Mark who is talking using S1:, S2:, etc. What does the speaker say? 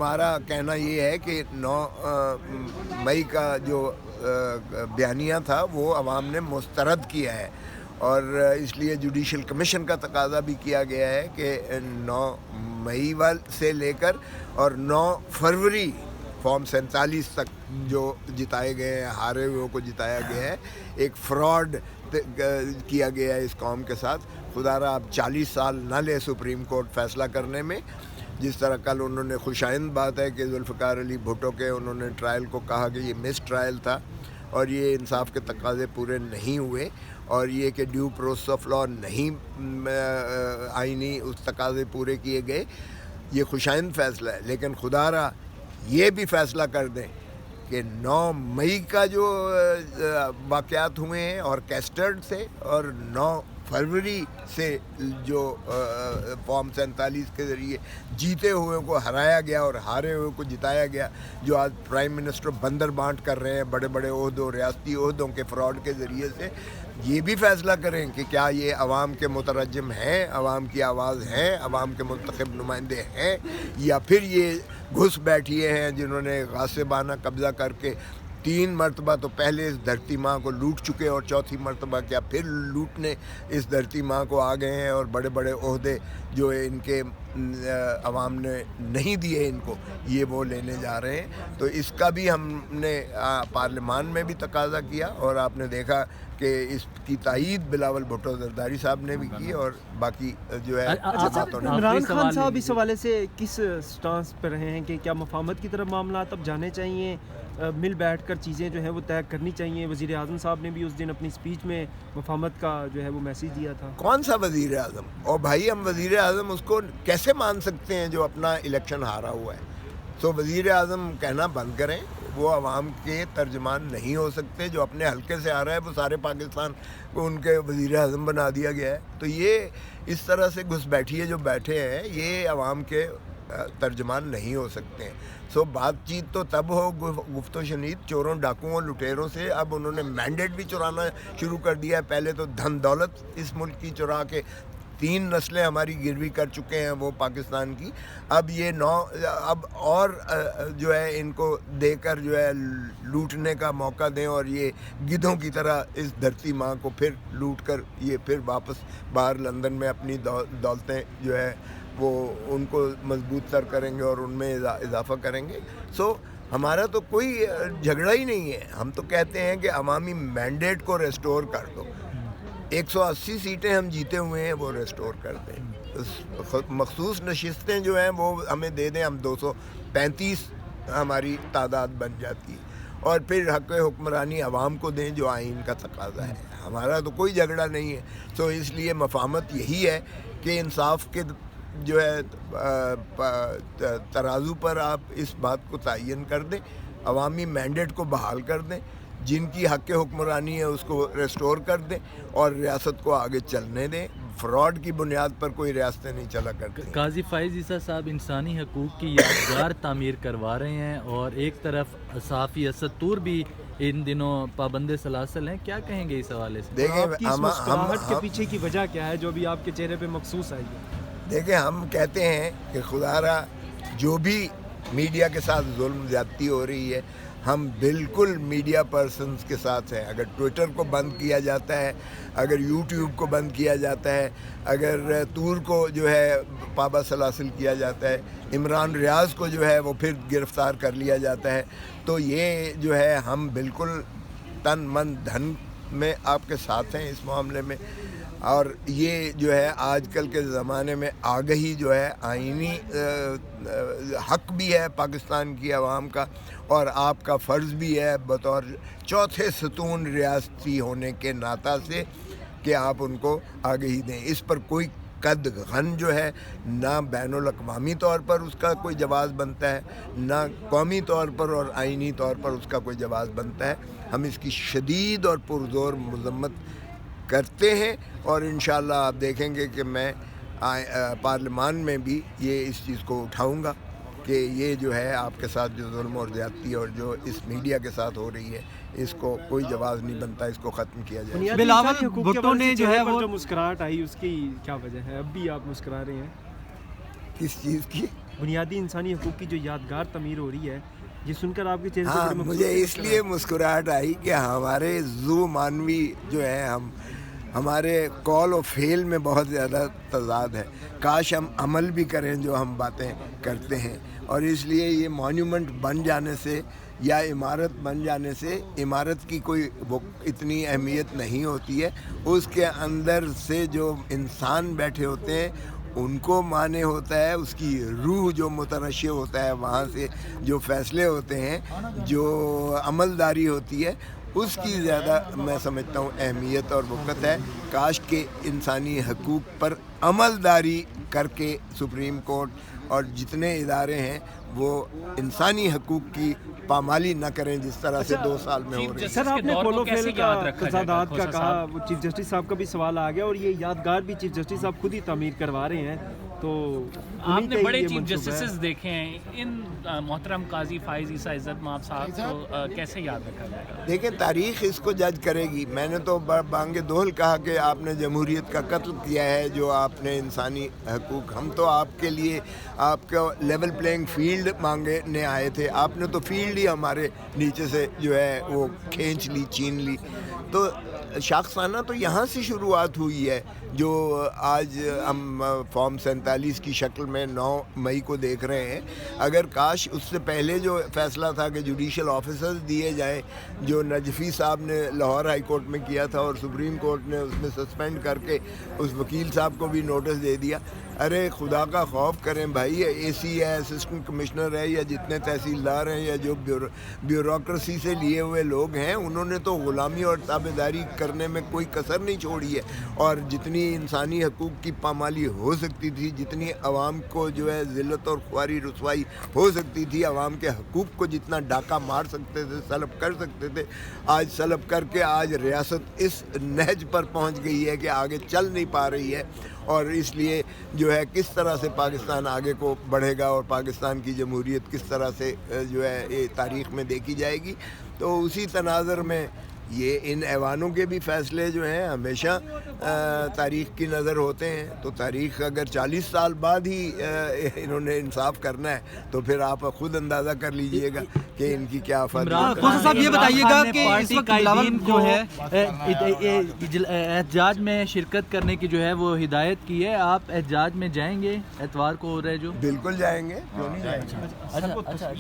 S1: ہمارا کہنا یہ ہے کہ 9 مئی کا جو بیانیہ تھا وہ عوام نے مسترد کیا ہے، اور اس لیے جوڈیشل کمیشن کا تقاضا بھی کیا گیا ہے کہ 9 مئی سے لے کر اور 9 فروری فارم 47 تک جو جتائے گئے ہیں، ہارے ہوئے کو جتایا گیا ہے، ایک فراڈ کیا گیا ہے اس قوم کے ساتھ. خدا را اب 40 سال نہ لے سپریم کورٹ فیصلہ کرنے میں. جس طرح کل انہوں نے خوشائند بات ہے کہ ذوالفقار علی بھٹو کے انہوں نے ٹرائل کو کہا کہ یہ مس ٹرائل تھا اور یہ انصاف کے تقاضے پورے نہیں ہوئے، اور یہ کہ ڈیو پروسیس آف لا نہیں آئینی اس تقاضے پورے کیے گئے. یہ خوشائند فیصلہ ہے، لیکن خدا را یہ بھی فیصلہ کر دیں کہ 9 مئی کا جو واقعات ہوئے ہیں اور کیسٹرڈ سے، اور 9 فروری سے جو فارم 47 کے ذریعے جیتے ہوئے کو ہرایا گیا اور ہارے ہوئے کو جتایا گیا، جو آج پرائم منسٹر بندر بانٹ کر رہے ہیں بڑے بڑے عہدوں، ریاستی عہدوں کے فراڈ کے ذریعے سے، یہ بھی فیصلہ کریں کہ کیا یہ عوام کے مترجم ہیں، عوام کی آواز ہیں، عوام کے منتخب نمائندے ہیں، یا پھر یہ گھس بیٹھیے ہیں جنہوں نے غاصبانہ قبضہ کر کے 3 مرتبہ تو پہلے اس دھرتی ماں کو لوٹ چکے، اور چوتھی مرتبہ کیا پھر لوٹنے اس دھرتی ماں کو آ گئے ہیں، اور بڑے بڑے عہدے جو ان کے عوام نے نہیں دیے ان کو، یہ وہ لینے جا رہے ہیں. تو اس کا بھی ہم نے پارلیمان میں بھی تقاضا کیا، اور آپ نے دیکھا کہ اس کی تائید بلاول بھٹو زرداری صاحب نے بھی کی، اور باقی جو ہے جماعتوں نے.
S2: عمران خان صاحب اس حوالے سے کس سٹانس پہ رہے ہیں کہ کیا مفاہمت کی طرف معاملات اب جانے چاہیے، مل بیٹھ کر چیزیں جو ہیں وہ طے کرنی چاہیے؟ وزیر اعظم صاحب نے بھی اس دن اپنی اسپیچ میں مفاہمت کا جو ہے وہ میسیج دیا تھا.
S1: کون سا وزیر اعظم؟ اور بھائی ہم وزیر اعظم اس کو کیسے مان سکتے ہیں جو اپنا الیکشن ہارا ہوا ہے؟ تو وزیر اعظم کہنا بند کریں، وہ عوام کے ترجمان نہیں ہو سکتے. جو اپنے حلقے سے آ رہا ہے وہ سارے پاکستان کو ان کے وزیر اعظم بنا دیا گیا ہے. تو یہ اس طرح سے گھس بیٹھیے جو بیٹھے ہیں، یہ عوام کے ترجمان نہیں ہو سکتے ہیں. بات چیت تو تب ہو گفت و شنید چوروں ڈاکوؤں لٹیروں سے. اب انہوں نے مینڈیٹ بھی چرانا شروع کر دیا ہے. پہلے تو دھن دولت اس ملک کی چرا کے 3 نسلیں ہماری گروی کر چکے ہیں وہ پاکستان کی. اب یہ 9 اب اور جو ہے ان کو دے کر جو ہے لوٹنے کا موقع دیں، اور یہ گدھوں کی طرح اس دھرتی ماں کو پھر لوٹ کر یہ پھر واپس باہر لندن میں اپنی دولتیں جو ہے وہ ان کو مضبوط تر کریں گے اور ان میں اضافہ کریں گے. ہمارا تو کوئی جھگڑا ہی نہیں ہے. ہم تو کہتے ہیں کہ عوامی مینڈیٹ کو ریسٹور کر دو. 180 سیٹیں ہم جیتے ہوئے ہیں، وہ ریسٹور کر دیں. مخصوص نشستیں جو ہیں وہ ہمیں دے دیں، ہم 235 ہماری تعداد بن جاتی ہے، اور پھر حق حکمرانی عوام کو دیں جو آئین کا تقاضا ہے. ہمارا تو کوئی جھگڑا نہیں ہے. اس لیے مفاہمت یہی ہے کہ انصاف کے جو ہے ترازو پر آپ اس بات کو تعین کر دیں، عوامی مینڈیٹ کو بحال کر دیں، جن کی حق حکمرانی ہے اس کو ریسٹور کر دیں، اور ریاست کو آگے چلنے دیں. فراڈ کی بنیاد پر کوئی ریاستیں نہیں چلا کرتی.
S3: قاضی فائز عیسیٰ صاحب انسانی حقوق کی یادگار تعمیر کروا رہے ہیں، اور ایک طرف صحافی اسد طور بھی ان دنوں پابند سلاسل ہیں. کیا کہیں گے اس حوالے سے؟
S2: دیکھیں مسکراہٹ کے پیچھے کی وجہ کیا ہے جو بھی آپ کے چہرے پہ مخصوص آئی ہے؟
S1: دیکھیں ہم کہتے ہیں کہ خدا را جو بھی میڈیا کے ساتھ ظلم زیادتی ہو رہی ہے، ہم بالکل میڈیا پرسنز کے ساتھ ہیں. اگر ٹویٹر کو بند کیا جاتا ہے، اگر یوٹیوب کو بند کیا جاتا ہے، اگر طور کو جو ہے پابا سلاسل کیا جاتا ہے، عمران ریاض کو جو ہے وہ پھر گرفتار کر لیا جاتا ہے، تو یہ جو ہے ہم بالکل تن من دھن میں آپ کے ساتھ ہیں اس معاملے میں. اور یہ جو ہے آج کل کے زمانے میں آگہی جو ہے آئینی حق بھی ہے پاکستان کی عوام کا، اور آپ کا فرض بھی ہے بطور چوتھے ستون ریاستی ہونے کے ناطہ سے کہ آپ ان کو آگہی دیں. اس پر کوئی قد غن جو ہے نہ بین الاقوامی طور پر اس کا کوئی جواز بنتا ہے، نہ قومی طور پر اور آئینی طور پر اس کا کوئی جواز بنتا ہے. ہم اس کی شدید اور پرزور مذمت کرتے ہیں، اور انشاءاللہ آپ دیکھیں گے کہ میں پارلیمان میں بھی یہ اس چیز کو اٹھاؤں گا کہ یہ جو ہے آپ کے ساتھ جو ظلم اور زیادتی اور جو اس میڈیا کے ساتھ ہو رہی ہے، اس کو کوئی جواز نہیں بنتا، اس کو ختم کیا جائے.
S2: بلاول بھٹو نے جو ہے وہ مسکراہٹ آئی، اس کی کیا وجہ ہے؟ اب بھی آپ مسکرا رہے ہیں،
S1: کس چیز کی؟
S2: بنیادی انسانی حقوق کی جو یادگار تعمیر ہو رہی ہے، یہ سن کر آپ کے چہرے
S1: ہاں
S2: پر
S1: مجھے اس لیے مسکراہٹ آئی کہ ہمارے زو مانوی جو ہے ہمارے قول و فعل میں بہت زیادہ تضاد ہے. کاش ہم عمل بھی کریں جو ہم باتیں کرتے ہیں. اور اس لیے یہ مانیومنٹ بن جانے سے یا عمارت بن جانے سے عمارت کی کوئی اتنی اہمیت نہیں ہوتی ہے. اس کے اندر سے جو انسان بیٹھے ہوتے ہیں ان کو معنی ہوتا ہے، اس کی روح جو مترشح ہوتا ہے وہاں سے جو فیصلے ہوتے ہیں، جو عملداری ہوتی ہے، اس کی زیادہ میں سمجھتا ہوں اہمیت اور وقت ہے. کاش کہ انسانی حقوق پر عملداری کر کے سپریم کورٹ اور جتنے ادارے ہیں وہ انسانی حقوق کی پامالی نہ کریں جس طرح سے 2 سال میں ہو رہی ہے.
S2: سر آپ نے قول و فعل کا تضادات کا کہا، وہ چیف جسٹس صاحب کا بھی سوال آ گیا، اور یہ یادگار بھی چیف جسٹس صاحب خود ہی تعمیر کروا رہے ہیں. تو
S4: آپ نے بڑے چیف جسٹسز دیکھے ہیں، ان محترم قاضی فائز عیسیٰ عزت مآب صاحب کو کیسے یاد رکھا جائے گا؟
S1: دیکھیں تاریخ اس کو جج کرے گی. میں نے تو بانگ دہل کہا کہ آپ نے جمہوریت کا قتل کیا ہے، جو آپ نے انسانی حقوق، ہم تو آپ کے لیے آپ کا لیول پلینگ فیلڈ مانگنے آئے تھے. آپ نے تو فیلڈ ہی ہمارے نیچے سے جو ہے وہ کھینچ لی، چھین لی. تو شاخسانہ تو یہاں سے شروعات ہوئی ہے، جو آج ہم فارم 47 کی شکل میں 9 مئی کو دیکھ رہے ہیں. اگر کاش اس سے پہلے جو فیصلہ تھا کہ جوڈیشل آفیسرز دیے جائیں، جو نجفی صاحب نے لاہور ہائی کورٹ میں کیا تھا اور سپریم کورٹ نے اس میں سسپینڈ کر کے اس وکیل صاحب کو بھی نوٹس دے دیا. ارے خدا کا خوف کریں بھائی، اے سی ہے، اسسٹنٹ کمشنر ہے، یا جتنے تحصیلدار ہیں یا جو بیوروکریسی سے لیے ہوئے لوگ ہیں، انہوں نے تو غلامی اور تابعداری کرنے میں کوئی کسر نہیں چھوڑی ہے. اور جتنی انسانی حقوق کی پامالی ہو سکتی تھی، جتنی عوام کو جو ہے ذلت اور خواری رسوائی ہو سکتی تھی، عوام کے حقوق کو جتنا ڈاکہ مار سکتے تھے، سلب کر سکتے تھے، آج سلب کر کے آج ریاست اس نہج پر پہنچ گئی ہے کہ آگے چل نہیں پا رہی ہے. اور اس لیے جو ہے کس طرح سے پاکستان آگے کو بڑھے گا اور پاکستان کی جمہوریت کس طرح سے جو ہے یہ تاریخ میں دیکھی جائے گی. تو اسی تناظر میں یہ ان ایوانوں کے بھی فیصلے جو ہیں ہمیشہ تاریخ کی نظر ہوتے ہیں. تو تاریخ اگر 40 سال بعد ہی انہوں نے انصاف کرنا ہے تو پھر آپ خود اندازہ کر لیجئے گا کہ ان کی کیا افاد.
S3: صاحب یہ بتائیے گا کہ اس وقت بلاول جو ہے احتجاج میں شرکت کرنے کی جو ہے وہ ہدایت کی ہے، آپ احتجاج میں جائیں گے اتوار کو ہو رہے جو؟
S1: بالکل جائیں گے، کیوں نہیں جائیں گے.
S3: اچھا